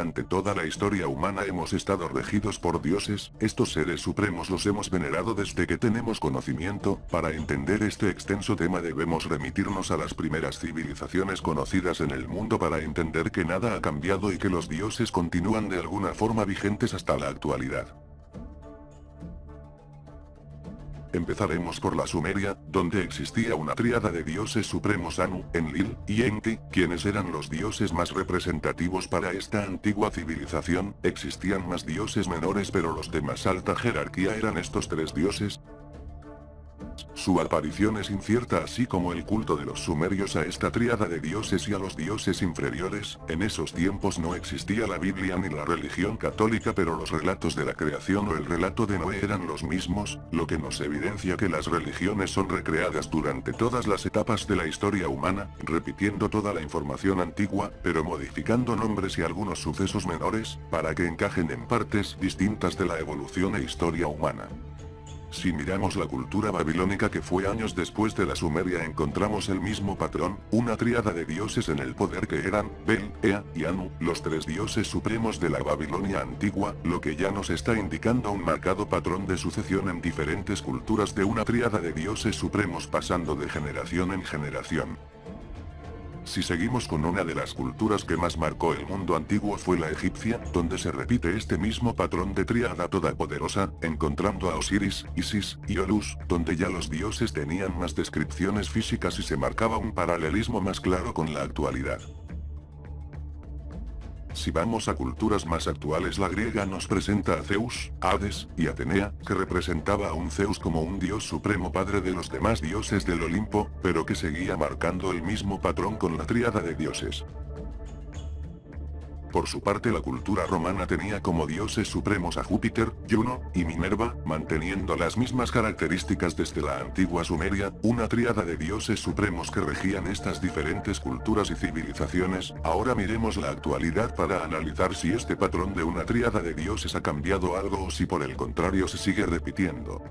durante toda la historia humana hemos estado regidos por dioses, estos seres supremos los hemos venerado desde que tenemos conocimiento. Para entender este extenso tema debemos remitirnos a las primeras civilizaciones conocidas en el mundo para entender que nada ha cambiado y que los dioses continúan de alguna forma vigentes hasta la actualidad. Empezaremos por la Sumeria, donde existía una tríada de dioses supremos Anu, Enlil y Enki, quienes eran los dioses más representativos para esta antigua civilización. Existían más dioses menores, pero los de más alta jerarquía eran estos tres dioses. Su aparición es incierta, así como el culto de los sumerios a esta tríada de dioses y a los dioses inferiores. En esos tiempos no existía la Biblia ni la religión católica, pero los relatos de la creación o el relato de Noé eran los mismos, lo que nos evidencia que las religiones son recreadas durante todas las etapas de la historia humana, repitiendo toda la información antigua, pero modificando nombres y algunos sucesos menores, para que encajen en partes distintas de la evolución e historia humana. Si miramos la cultura babilónica que fue años después de la Sumeria, encontramos el mismo patrón, una tríada de dioses en el poder que eran Bel, Ea y Anu, los tres dioses supremos de la Babilonia antigua, lo que ya nos está indicando un marcado patrón de sucesión en diferentes culturas de una tríada de dioses supremos pasando de generación en generación. Si seguimos con una de las culturas que más marcó el mundo antiguo fue la egipcia, donde se repite este mismo patrón de tríada todopoderosa, encontrando a Osiris, Isis y Horus, donde ya los dioses tenían más descripciones físicas y se marcaba un paralelismo más claro con la actualidad. Si vamos a culturas más actuales, la griega nos presenta a Zeus, Hades y Atenea, que representaba a un Zeus como un dios supremo padre de los demás dioses del Olimpo, pero que seguía marcando el mismo patrón con la tríada de dioses. Por su parte, la cultura romana tenía como dioses supremos a Júpiter, Juno y Minerva, manteniendo las mismas características desde la antigua Sumeria, una tríada de dioses supremos que regían estas diferentes culturas y civilizaciones. Ahora miremos la actualidad para analizar si este patrón de una tríada de dioses ha cambiado algo o si por el contrario se sigue repitiendo.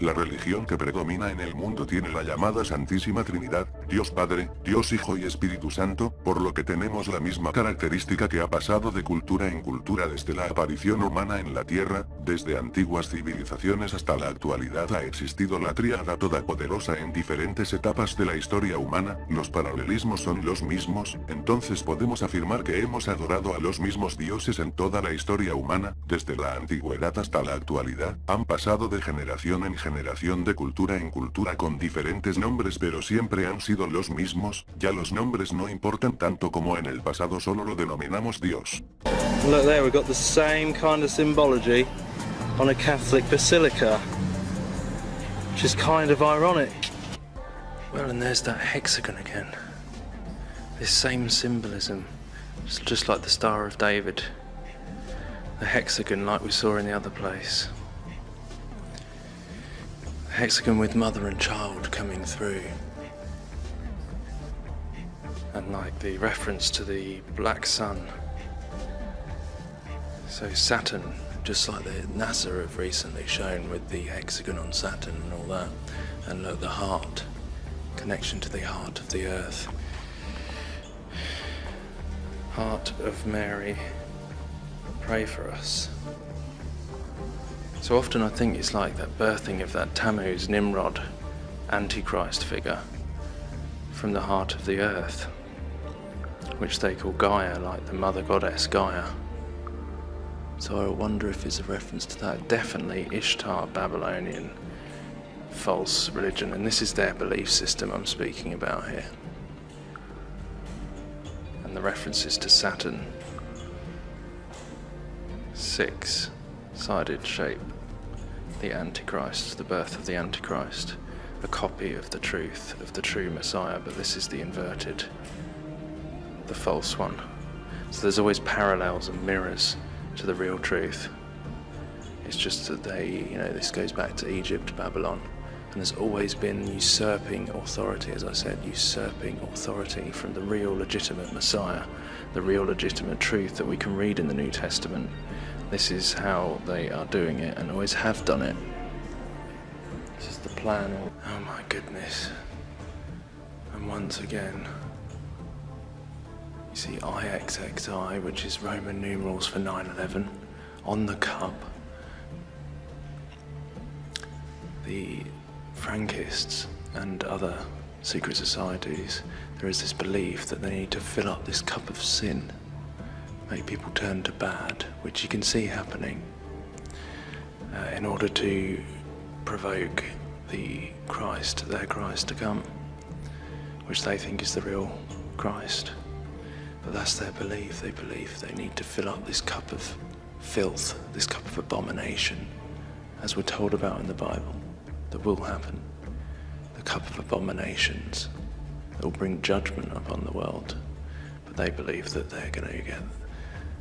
La religión que predomina en el mundo tiene la llamada Santísima Trinidad, Dios Padre, Dios Hijo y Espíritu Santo, por lo que tenemos la misma característica que ha pasado de cultura en cultura desde la aparición humana en la Tierra, desde antiguas civilizaciones hasta la actualidad ha existido la tríada todopoderosa en diferentes etapas de la historia humana, los paralelismos son los mismos, entonces podemos afirmar que hemos adorado a los mismos dioses en toda la historia humana, desde la antigüedad hasta la actualidad, han pasado de generación en generación de cultura en cultura con diferentes nombres, pero siempre han sido los mismos. Ya los nombres no importan tanto como en el pasado, solo lo denominamos Dios. Look there, we've got the same kind of symbology on a Catholic basilica, which is kind of ironic. Well, and there's that hexagon again. This same symbolism, just like the Star of David. The hexagon like we saw in the other place. Hexagon with mother and child coming through, and like the reference to the black sun. So Saturn, just like the NASA have recently shown with the hexagon on Saturn and all that, and look, the heart, connection to the heart of the earth. Heart of Mary, pray for us. So often I think it's like that birthing of that Tammuz, Nimrod, Antichrist figure from the heart of the earth, which they call Gaia, like the mother goddess Gaia. So I wonder if it's a reference to that. Definitely Ishtar, Babylonian, false religion, and this is their belief system I'm speaking about here. And the references to Saturn. Six-sided shape. The Antichrist, the birth of the Antichrist, a copy of the truth, of the true Messiah, but this is the inverted, the false one. So there's always parallels and mirrors to the real truth. It's just that this goes back to Egypt, Babylon, and there's always been usurping authority, as I said, usurping authority from the real legitimate Messiah, the real legitimate truth that we can read in the New Testament. This is how they are doing it and always have done it. This is the plan. Oh my goodness. And once again, You see IXXI, which is Roman numerals for 9/11, on the cup. The Frankists and other secret societies, there is this belief that they need to fill up this cup of sin, make people turn to bad, which you can see happening, in order to provoke their Christ to come, which they think is the real Christ. But that's their belief. They believe they need to fill up this cup of filth, this cup of abomination, as we're told about in the Bible, that will happen. The cup of abominations that will bring judgment upon the world. But they believe that they're going to get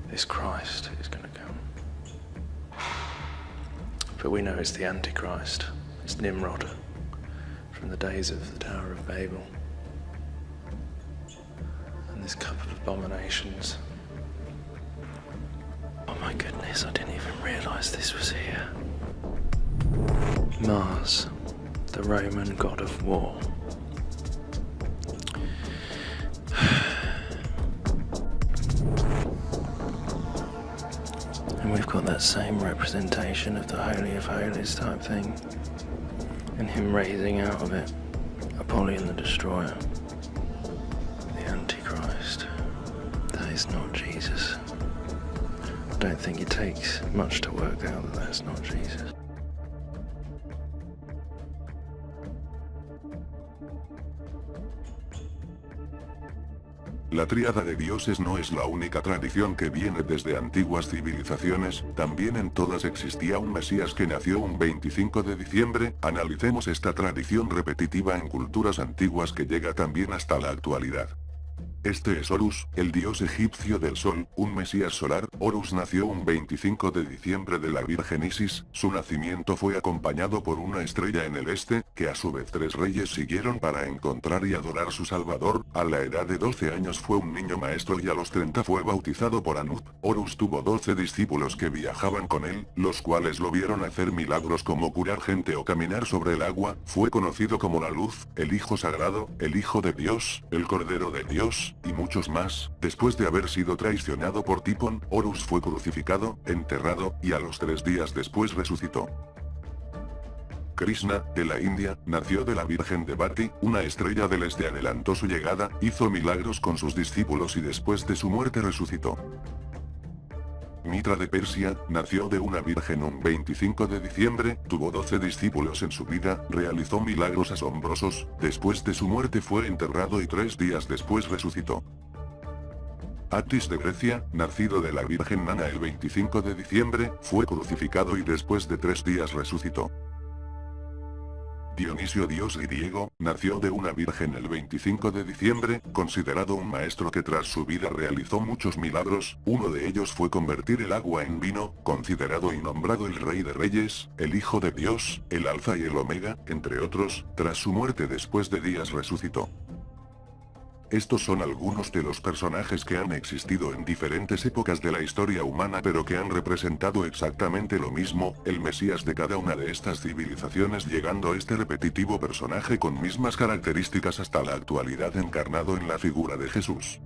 this Christ is going to come. But we know it's the Antichrist. It's Nimrod from the days of the Tower of Babel. And this cup of abominations. Oh my goodness, I didn't even realise this was here. Mars, the Roman god of war. And we've got that same representation of the Holy of Holies type thing. And him raising out of it Apollyon the Destroyer. The Antichrist. That is not Jesus. I don't think it takes much to work out that that's not Jesus. La tríada de dioses no es la única tradición que viene desde antiguas civilizaciones, también en todas existía un Mesías que nació un 25 de diciembre, analicemos esta tradición repetitiva en culturas antiguas que llega también hasta la actualidad. Este es Horus, el dios egipcio del sol, un mesías solar. Horus nació un 25 de diciembre de la Virgen Isis, su nacimiento fue acompañado por una estrella en el este, que a su vez 3 reyes siguieron para encontrar y adorar su salvador. A la edad de 12 años fue un niño maestro y a los 30 fue bautizado por Anub. Horus tuvo 12 discípulos que viajaban con él, los cuales lo vieron hacer milagros como curar gente o caminar sobre el agua. Fue conocido como la luz, el hijo sagrado, el hijo de Dios, el cordero de Dios, y muchos más. Después de haber sido traicionado por Tipón, Horus fue crucificado, enterrado, y a los 3 días después resucitó. Krishna, de la India, nació de la Virgen de Bhakti, una estrella del este adelantó su llegada, hizo milagros con sus discípulos y después de su muerte resucitó. Mitra de Persia, nació de una virgen un 25 de diciembre, tuvo 12 discípulos en su vida, realizó milagros asombrosos, después de su muerte fue enterrado y 3 días después resucitó. Atis de Grecia, nacido de la Virgen Nana el 25 de diciembre, fue crucificado y después de 3 días resucitó. Dionisio dios griego, nació de una virgen el 25 de diciembre, considerado un maestro que tras su vida realizó muchos milagros, uno de ellos fue convertir el agua en vino, considerado y nombrado el rey de reyes, el hijo de Dios, el alfa y el omega, entre otros. Tras su muerte después de días resucitó. Estos son algunos de los personajes que han existido en diferentes épocas de la historia humana pero que han representado exactamente lo mismo, el Mesías de cada una de estas civilizaciones, llegando este repetitivo personaje con mismas características hasta la actualidad encarnado en la figura de Jesús.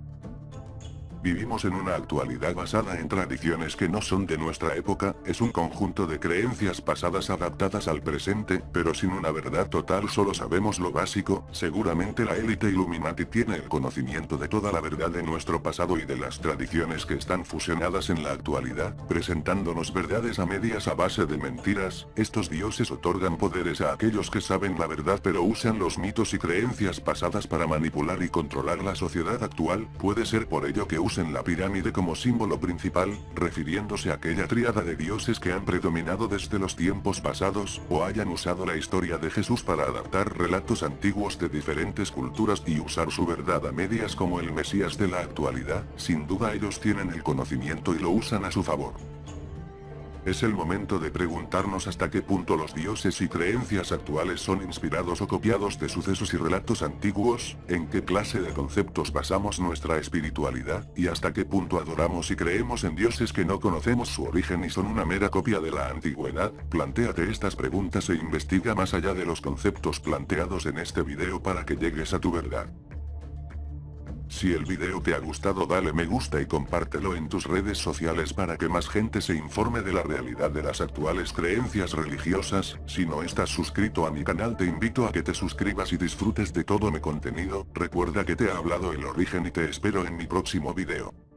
Vivimos en una actualidad basada en tradiciones que no son de nuestra época, es un conjunto de creencias pasadas adaptadas al presente, pero sin una verdad total, solo sabemos lo básico. Seguramente la élite Illuminati tiene el conocimiento de toda la verdad de nuestro pasado y de las tradiciones que están fusionadas en la actualidad, presentándonos verdades a medias a base de mentiras. Estos dioses otorgan poderes a aquellos que saben la verdad pero usan los mitos y creencias pasadas para manipular y controlar la sociedad actual. Puede ser por ello que usen la pirámide como símbolo principal, refiriéndose a aquella tríada de dioses que han predominado desde los tiempos pasados, o hayan usado la historia de Jesús para adaptar relatos antiguos de diferentes culturas y usar su verdad a medias como el Mesías de la actualidad. Sin duda ellos tienen el conocimiento y lo usan a su favor. Es el momento de preguntarnos hasta qué punto los dioses y creencias actuales son inspirados o copiados de sucesos y relatos antiguos, en qué clase de conceptos basamos nuestra espiritualidad, y hasta qué punto adoramos y creemos en dioses que no conocemos su origen y son una mera copia de la antigüedad. Plantéate estas preguntas e investiga más allá de los conceptos planteados en este video para que llegues a tu verdad. Si el video te ha gustado dale me gusta y compártelo en tus redes sociales para que más gente se informe de la realidad de las actuales creencias religiosas. Si no estás suscrito a mi canal te invito a que te suscribas y disfrutes de todo mi contenido. Recuerda que te ha hablado El Origen y te espero en mi próximo video.